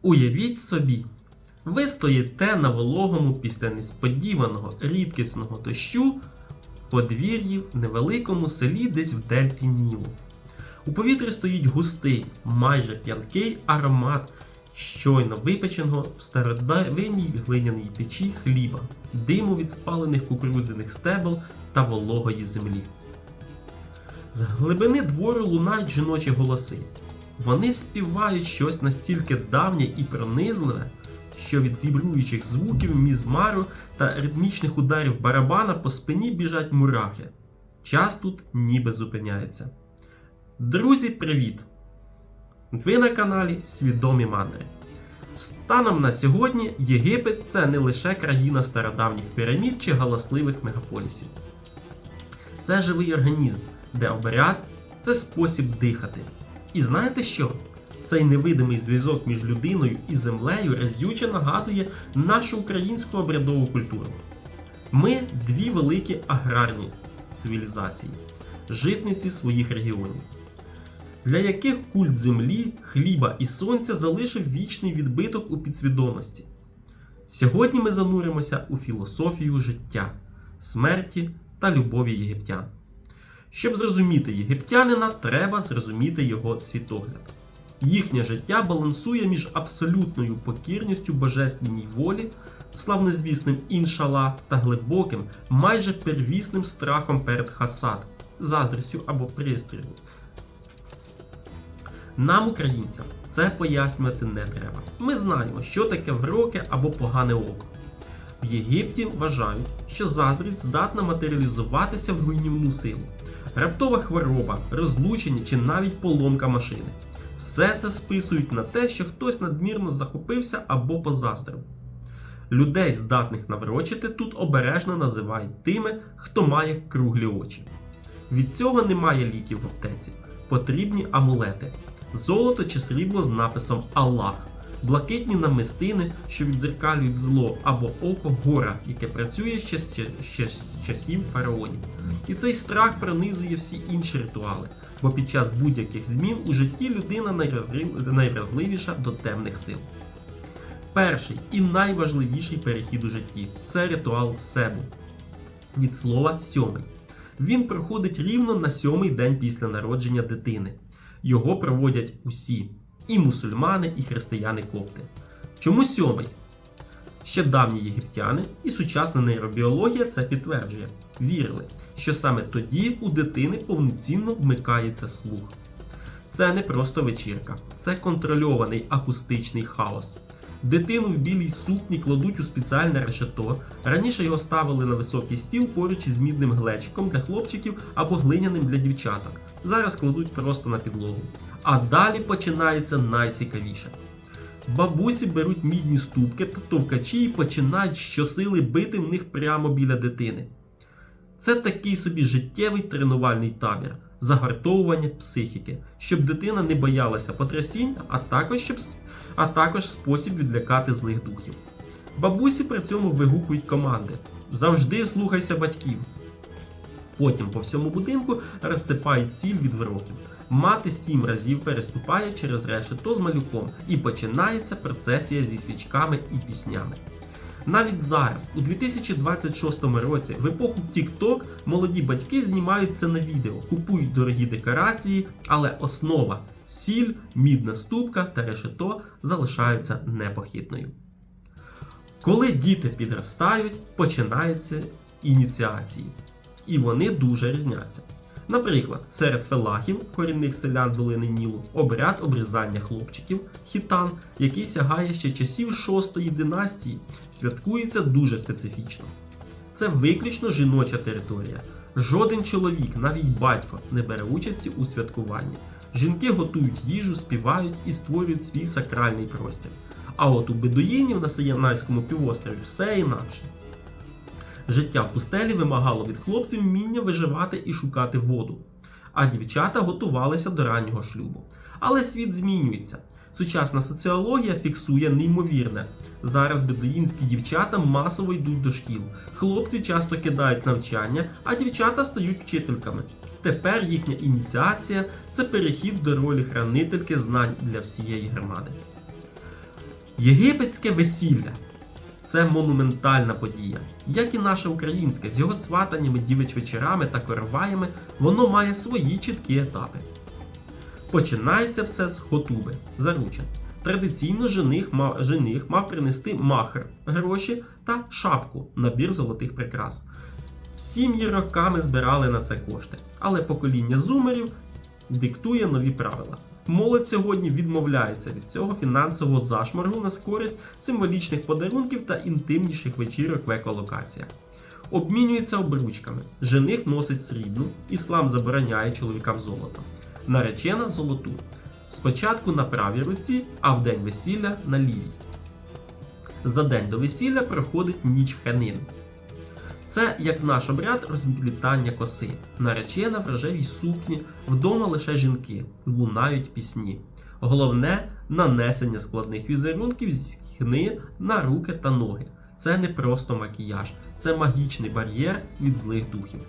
Уявіть собі, ви стоїте на вологому після несподіваного рідкісного дощу подвір'ї в невеликому селі десь в дельті Нілу. У повітрі стоїть густий, майже п'янкий аромат щойно випеченого в стародавній глиняній печі хліба, диму від спалених кукурудзяних стебел та вологої землі. З глибини двору лунають жіночі голоси. Вони співають щось настільки давнє і пронизливе, що від вібруючих звуків мізмару та ритмічних ударів барабана по спині біжать мурахи. Час тут ніби зупиняється. Друзі, привіт! Ви на каналі Свідомі Мандри. Станом на сьогодні Єгипет – це не лише країна стародавніх пірамід чи галасливих мегаполісів. Це живий організм, де обряд – це спосіб дихати. І знаєте що? Цей невидимий зв'язок між людиною і землею разюче нагадує нашу українську обрядову культуру. Ми – дві великі аграрні цивілізації, житниці своїх регіонів, для яких культ землі, хліба і сонця залишив вічний відбиток у підсвідомості. Сьогодні ми зануримося у філософію життя, смерті та любові єгиптян. Щоб зрозуміти єгиптянина, треба зрозуміти його світогляд. Їхнє життя балансує між абсолютною покірністю божественній волі, славнозвісним іншалла та глибоким, майже первісним страхом перед хасад, заздрістю або пристрілю. Нам, українцям, це пояснювати не треба. Ми знаємо, що таке вроке або погане око. В Єгипті вважають, що заздрість здатна матеріалізуватися в руйнівну силу. Раптова хвороба, розлучення чи навіть поломка машини. Все це списують на те, що хтось надмірно захопився або позаздрив. Людей, здатних наврочити, тут обережно називають тими, хто має круглі очі. Від цього немає ліків в аптеці. Потрібні амулети. Золото чи срібло з написом «Аллах», блакитні намистини, що віддзеркалюють зло, або око гора, яке працює ще з часів фараонів. І цей страх пронизує всі інші ритуали, бо під час будь-яких змін у житті людина найвразливіша до темних сил. Перший і найважливіший перехід у житті – це ритуал Себу, від слова «сьомий». Він проходить рівно на 7-й день після народження дитини. Його проводять усі – і мусульмани, і християни-копти. Чому 7-й? Ще давні єгиптяни і сучасна нейробіологія це підтверджує. Вірили, що саме тоді у дитини повноцінно вмикається слух. Це не просто вечірка, це контрольований акустичний хаос. Дитину в білій сукні кладуть у спеціальне решето, раніше його ставили на високий стіл поруч із мідним глечиком для хлопчиків або глиняним для дівчаток. Зараз кладуть просто на підлогу. А далі починається найцікавіше. Бабусі беруть мідні ступки та товкачі і починають щосили бити в них прямо біля дитини. Це такий собі життєвий тренувальний табір, загартовування психіки, щоб дитина не боялася потрясінь, а також спосіб відлякати злих духів. Бабусі при цьому вигукують команди «Завжди слухайся батьків». Потім по всьому будинку розсипають сіль від вироків. Мати 7 разів переступає через решето з малюком і починається процесія зі свічками і піснями. Навіть зараз, у 2026 році, в епоху TikTok, молоді батьки знімають це на відео, купують дорогі декорації, але основа – сіль, мідна ступка та решето – залишаються непохитною. Коли діти підростають, починаються ініціації. І вони дуже різняться. Наприклад, серед фелахів, корінних селян долини Нілу, обряд обрізання хлопчиків, хітан, який сягає ще часів 6-ї династії, святкується дуже специфічно. Це виключно жіноча територія. Жоден чоловік, навіть батько, не бере участі у святкуванні. Жінки готують їжу, співають і створюють свій сакральний простір. А от у бедуїнів на Синайському півострові все інакше. Життя в пустелі вимагало від хлопців вміння виживати і шукати воду, а дівчата готувалися до раннього шлюбу. Але світ змінюється. Сучасна соціологія фіксує неймовірне. Зараз бедуїнські дівчата масово йдуть до шкіл. Хлопці часто кидають навчання, а дівчата стають вчительками. Тепер їхня ініціація – це перехід до ролі хранительки знань для всієї громади. Єгипетське весілля – це монументальна подія. Як і наше українське, з його сватаннями, дівич-вечорами та короваями, воно має свої чіткі етапи. Починається все з хотуби – заручин. Традиційно жених мав принести махр – гроші та шапку – набір золотих прикрас. Сім'ї роками збирали на це кошти, але покоління зумерів диктує нові правила. Молодь сьогодні відмовляється від цього фінансового зашморгу на користь символічних подарунків та інтимніших вечірок в еколокаціях. Обмінюються обручками. Жених носить срібну, іслам забороняє чоловікам золото. Наречена – золоту. Спочатку на правій руці, а в день весілля – на лівій. За день до весілля проходить ніч ханин. Це, як наш обряд, розплітання коси. Наречена в рожевій сукні, вдома лише жінки, лунають пісні. Головне – нанесення складних візерунків з хни на руки та ноги. Це не просто макіяж, це магічний бар'єр від злих духів.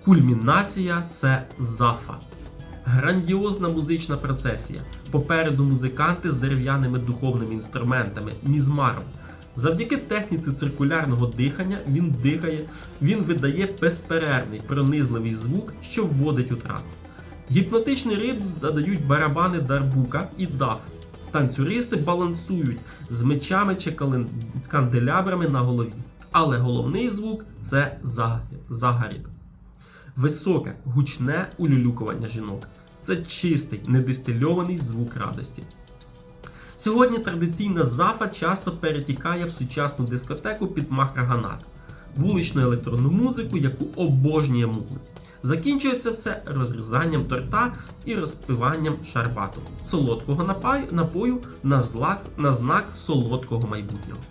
Кульмінація – це зафа. Грандіозна музична процесія. Попереду музиканти з дерев'яними духовними інструментами, мізмаром. Завдяки техніці циркулярного дихання він видає безперервний пронизливий звук, що вводить у транс. Гіпнотичний ритм задають барабани дарбука і даф. Танцюристи балансують з мечами чи канделябрами на голові. Але головний звук – це загарід. Високе, гучне улюлюкування жінок. Це чистий, недистильований звук радості. Сьогодні традиційна зафа часто перетікає в сучасну дискотеку під махраганат, вуличну електронну музику, яку обожнює молодь. Закінчується все розрізанням торта і розпиванням шарбату, солодкого напою на знак солодкого майбутнього.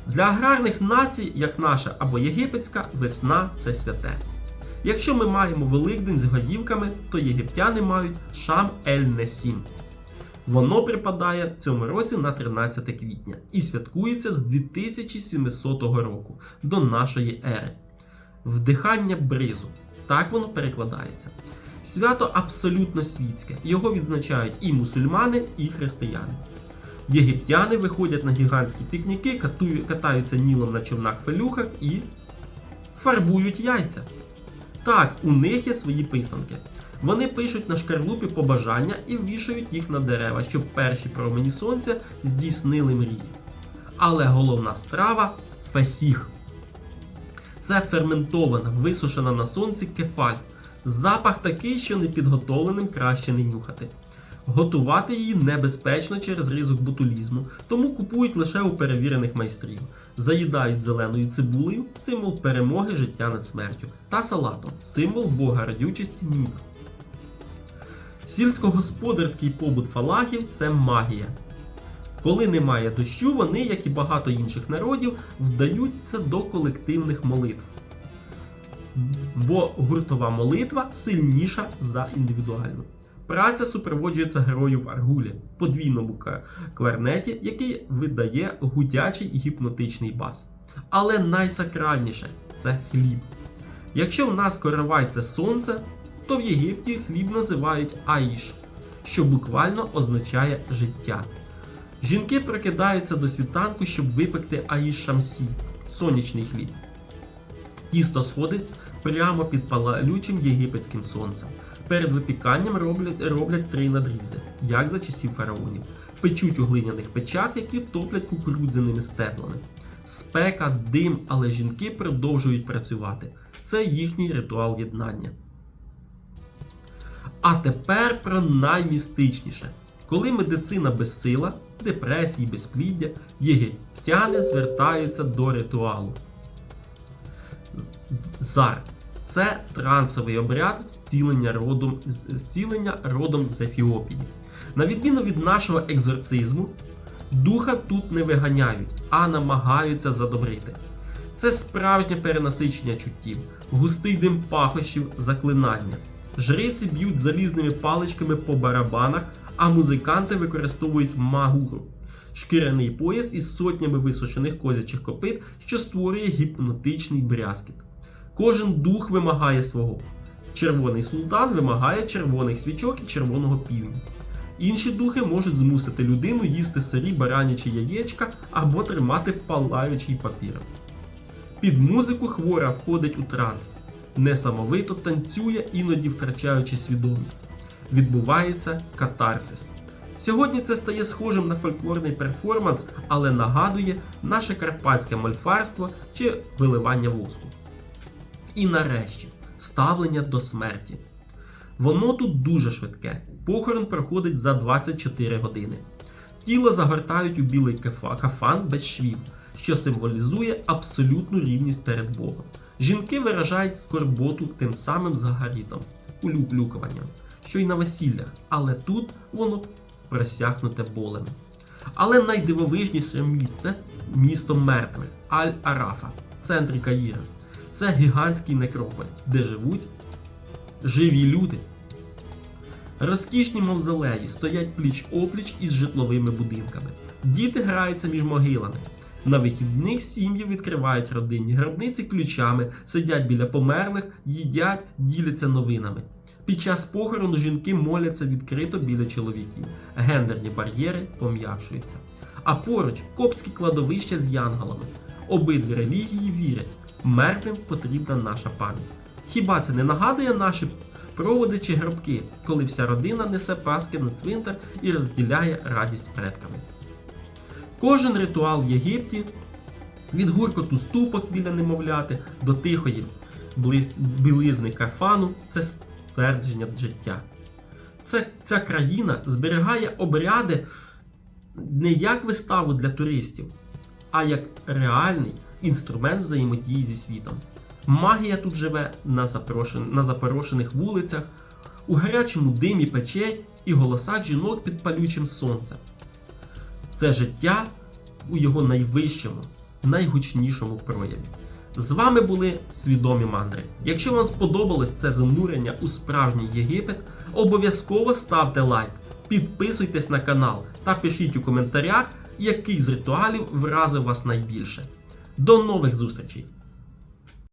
Для аграрних націй, як наша або єгипетська, весна – це святе. Якщо ми маємо Великдень з годівками, то єгиптяни мають Шам-ель-Несім. Воно припадає в цьому році на 13 квітня і святкується з 2700 року до нашої ери. Вдихання бризу. Так воно перекладається. Свято абсолютно світське. Його відзначають і мусульмани, і християни. Єгиптяни виходять на гігантські пікніки, катаються нілом на човнах-фелюхах і фарбують яйця. Так, у них є свої писанки. Вони пишуть на шкарлупі побажання і вішають їх на дерева, щоб перші промені сонця здійснили мрії. Але головна страва – фесіх. Це ферментована, висушена на сонці кефаль. Запах такий, що непідготовленим краще не нюхати. Готувати її небезпечно через ризик ботулізму, тому купують лише у перевірених майстрів. Заїдають зеленою цибулею – символ перемоги життя над смертю, та салатом – символ бога родючості Ніл. Сільськогосподарський побут фалахів – це магія. Коли немає дощу, вони, як і багато інших народів, вдаються до колективних молитв. Бо гуртова молитва сильніша за індивідуальну. Праця супроводжується грою в аргулі, подвійному кларнеті, який видає гудячий гіпнотичний бас. Але найсакральніше – це хліб. Якщо в нас коровай – це сонце, то в Єгипті хліб називають аїш, що буквально означає життя. Жінки прокидаються до світанку, щоб випекти аїш шамсі – сонячний хліб. Тісто сходить прямо під палючим єгипетським сонцем. Перед випіканням роблять 3 надрізи, як за часів фараонів. Печуть у глиняних печах, які топлять кукурудзяними стеблами. Спека, дим, але жінки продовжують працювати. Це їхній ритуал єднання. А тепер про наймістичніше. Коли медицина безсила, депресії, безпліддя, єгиптяни звертаються до ритуалу. Зар. Це трансовий обряд зцілення родом з Ефіопії. На відміну від нашого екзорцизму, духа тут не виганяють, а намагаються задобрити. Це справжнє перенасичення чуттів, густий дим пахощів, заклинання. Жриці б'ють залізними паличками по барабанах, а музиканти використовують магуру – шкіряний пояс із сотнями висушених козячих копит, що створює гіпнотичний брязкіт. Кожен дух вимагає свого. Червоний султан вимагає червоних свічок і червоного півня. Інші духи можуть змусити людину їсти сирі баранячі яєчка або тримати палаючий папір. Під музику хвора входить у транс, несамовито танцює, іноді втрачаючи свідомість. Відбувається катарсис. Сьогодні це стає схожим на фольклорний перформанс, але нагадує наше карпатське мольфарство чи виливання воску. І нарешті, ставлення до смерті. Воно тут дуже швидке. Похорон проходить за 24 години. Тіло загортають у білий кафан без швів, що символізує абсолютну рівність перед Богом. Жінки виражають скорботу тим самим загарітом, улюблюкуванням, що й на весіллях, але тут воно просякнуте болем. Але найдивовижніше місце – місто мертвих – Аль-Арафа, в центрі Каїра. Це гігантський некрополь, де живуть живі люди. Розкішні мавзолеї стоять пліч-опліч із житловими будинками. Діти граються між могилами. На вихідних сім'ї відкривають родинні гробниці ключами, сидять біля померлих, їдять, діляться новинами. Під час похорону жінки моляться відкрито біля чоловіків. Гендерні бар'єри пом'якшуються. А поруч коптські кладовища з янголами. Обидві релігії вірять, мертвим потрібна наша пам'ять. Хіба це не нагадує наші проводи чи гробки, коли вся родина несе паски на цвинтар і розділяє радість з предками? Кожен ритуал в Єгипті, від гуркоту ступок біля немовляти до тихої білизни кафану – це ствердження життя. Ця країна зберігає обряди не як виставу для туристів, а як реальний інструмент взаємодії зі світом. Магія тут живе на запорошених вулицях, у гарячому димі печей і голосах жінок під палючим сонцем. Це життя у його найвищому, найгучнішому прояві. З вами були Свідомі Мандри. Якщо вам сподобалось це занурення у справжній Єгипет, обов'язково ставте лайк, підписуйтесь на канал та пишіть у коментарях, який з ритуалів вразив вас найбільше. До нових зустрічей!